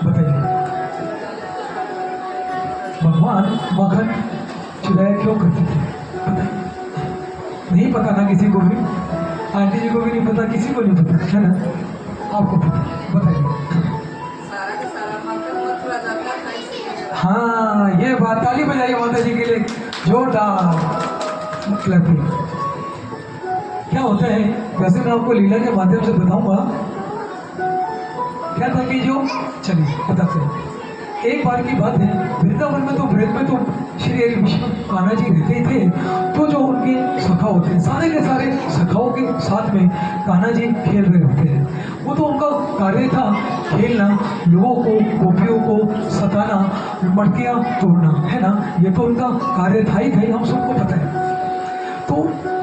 बताइए भगवान मक्खन चुराया क्यों करते थे? बताइए। नहीं पता ना किसी को भी, आंटी जी को भी नहीं पता, किसी को नहीं पता है ना? आपको पता, बताइए। सारा का सारा मक्खन मथुरा जाता था इसलिए। हाँ, ये बात, ताली बजाइए माता जी के लिए जोरदार। मतलब क्या होता है, वैसे मैं आपको लीला के माध्यम से बताऊंगा क्या था कि जो, चलिए बताते हैं। एक बार की बात है, वृंदावन में तो ब्रज में तो श्री हरि विष्णु कान्हा जी रहते ही थे। तो जो उनके सखा होते हैं, सारे के सारे सखाओं के साथ में कान्हा जी खेल रहे होते हैं। वो तो उनका कार्य था खेलना, लोगों को, गोपियों को सताना, मटकियाँ तोड़ना, है ना? ये तो उनका कार्य था ही, हम सबको पता है। तो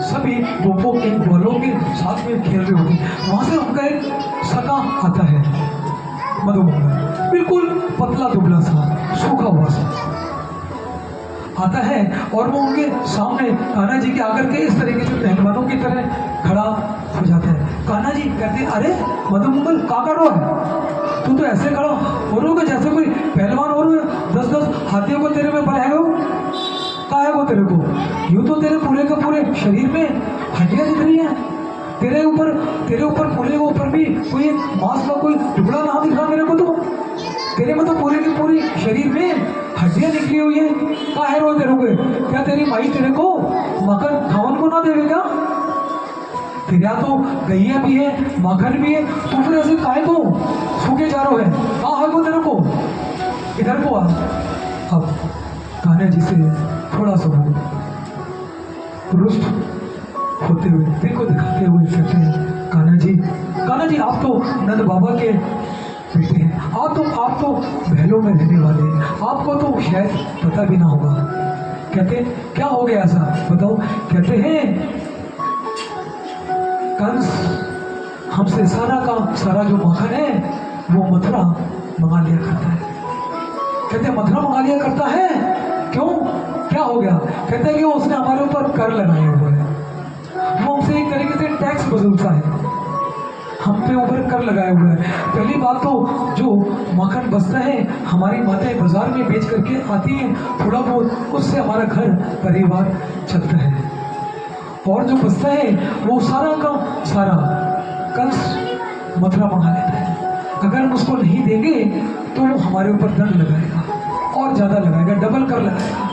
सभी गोपों के, ग्वालों के साथ में खेल रहे होते हैं। वहां से उनका एक सखा आता है, मधुमंगल, बिल्कुल पतला दुबला सा, सूखा हुआ सा आता है। और वो उनके सामने कान्हा जी के आकर के इस तरीके से पहलवानों की तरह खड़ा हो जाता है। कान्हा जी कहते हैं, अरे मधुमंगल का कर रहा है? तू तो ऐसे खड़ा हो रहा जैसे कोई पहलवान हो रहा है। 10-10 हाथियों को तेरे में बल है वो तेरे को? यूं तो तेरे पूरे के पूरे शरीर में हड्डियां दिख रही हैं। तेरे ऊपर पूरे के ऊपर भी कोई मांस का कोई टुकड़ा ना दिख रहा मेरे को। तो तेरे में तो पूरे की पूरी शरीर में हड्डियां निकली हुई है। का है रो तेरे को? क्या तेरी माई तेरे को मक्खन खावन को ना देवे क्या? तेरा तो गैया भी है, मक्खन भी है, तो फिर ऐसे काहे को सूखे जा रहे हैं? का है वो तेरे को? इधर को आ। अब कान्हा जी से थोड़ा सा रुष्ट होते हुए, दिल को दिखाते हुए कहते हैं, कान्हा जी आप तो नंद बाबा के बेटे हैं। आप तो महलों में रहने वाले हैं, आपको तो शायद पता भी ना होगा। कहते क्या हो गया ऐसा बताओ? कहते हैं कंस हमसे सारा का सारा जो मक्खन है वो मथुरा मंगा लिया करता है। कहते मथुरा मंगा लिया करता है? क्यों, क्या हो गया? कहते हैं कि वो उसने हमारे ऊपर कर लगाए हुए हैं, वो हमसे एक तरीके से टैक्स वसूलता है, हम पे ऊपर कर लगाए हुए हैं। पहली बात तो जो मक्खन बचता है हमारी माताएं बाजार में बेच करके आती हैं, थोड़ा बहुत, उससे हमारा घर परिवार चलता है। और जो बचता है वो सारा का सारा कंस मथुरा मंगा लेता है। अगर हम उसको नहीं देंगे तो वो हमारे ऊपर दंड लगाएगा, और ज्यादा लगाएगा, डबल कर लगाएगा।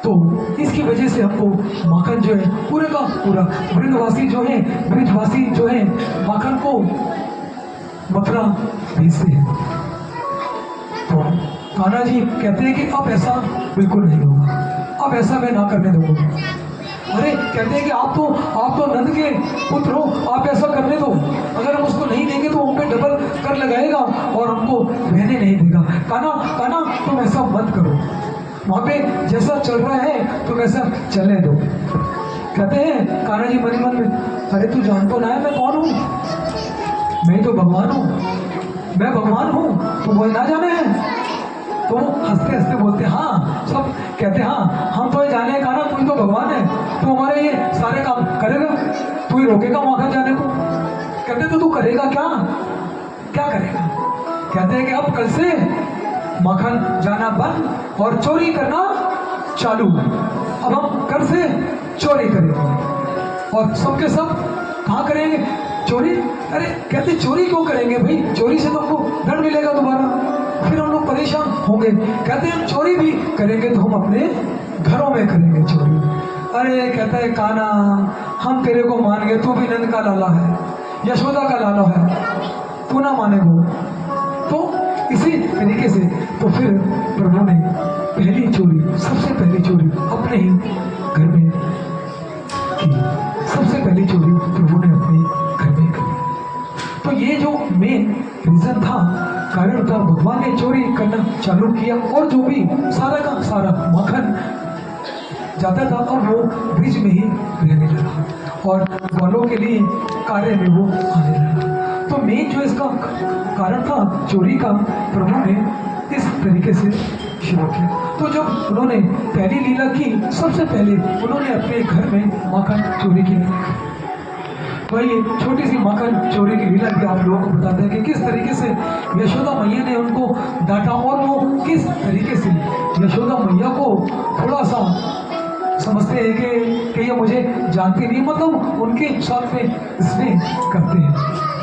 तो इसकी वजह से हमको माखन जो है पूरे का पूरा, ब्रजवासी जो है माखन को मथुरा भेजते हैं। तो कान्हा जी कहते हैं कि अब ऐसा बिल्कुल नहीं होगा, अब ऐसा मैं ना करने दूंगा। अरे कहते हैं कि आप तो नंद के पुत्र हो, आप ऐसा करने दो, अगर हम उसको नहीं देंगे तो हम पे डबल कर लगाएगा और हमको रहने नहीं देगा। कान्हा तुम ऐसा मत करो, वहां पे जैसा चल रहा है तुम ऐसा चलने दो। कहते हैं कान्हा जी मन मन में, अरे तू जान तो ना है मैं कौन हूँ? मैं तो भगवान हूँ, मैं भगवान हूँ, तू वही ना जाने है? तो हंसते हंसते बोलते हाँ, सब कहते हाँ हम तो ये जाने हैं कान्हा, तू तो भगवान है, तू हमारे ये सारे काम करेगा, तू ही रोकेगा माखन जाने को। कहते तो तू करेगा क्या करेगा? कहते हैं कि अब कल से माखन जाना बंद और चोरी करना चालू। अब हम कल से चोरी करेंगे और सबके सब कहाँ करेंगे? चोरी। अरे कहते चोरी क्यों करेंगे भाई? चोरी से तो हमको दंड मिलेगा दोबारा, फिर हम लोग परेशान होंगे। कहते हैं चोरी भी करेंगे तो हम अपने घरों में करेंगे चोरी। अरे कहता है कान्हा हम तेरे को मान गए, तू भी नंद का लाला है, यशोदा का लाला है, तू ना मानेगो। तो इसी तरीके से तो फिर प्रभु ने पहली चोरी, सबसे पहली चोरी अपने ही घर में की। सबसे पहली चोरी प्रभु ने अपने घर में की। तो ये जो मेन रीजन था, कारण था, भगवान ने चोरी करना चालू किया और जो भी सारा का सारा माखन जाता था अब वो ब्रिज में ही रहने लगा और ग्वालों के लिए कार्य में वो आने लगा। तो मेन जो इसका कारण था चोरी का, प्रभु ने इस तरीके से शुरू किया। तो जब उन्होंने पहली लीला की, सबसे पहले उन्होंने अपने घर में माखन चोरी की। वही छोटी सी माखन चोरी की लीला भी आप लोगों को बताते हैं कि किस तरीके से यशोदा मैया ने उनको डांटा और वो किस तरीके से यशोदा मैया को थोड़ा सा समझते हैं कि ये मुझे जानते नहीं, मतलब उनके साथ में स्नेह करते हैं।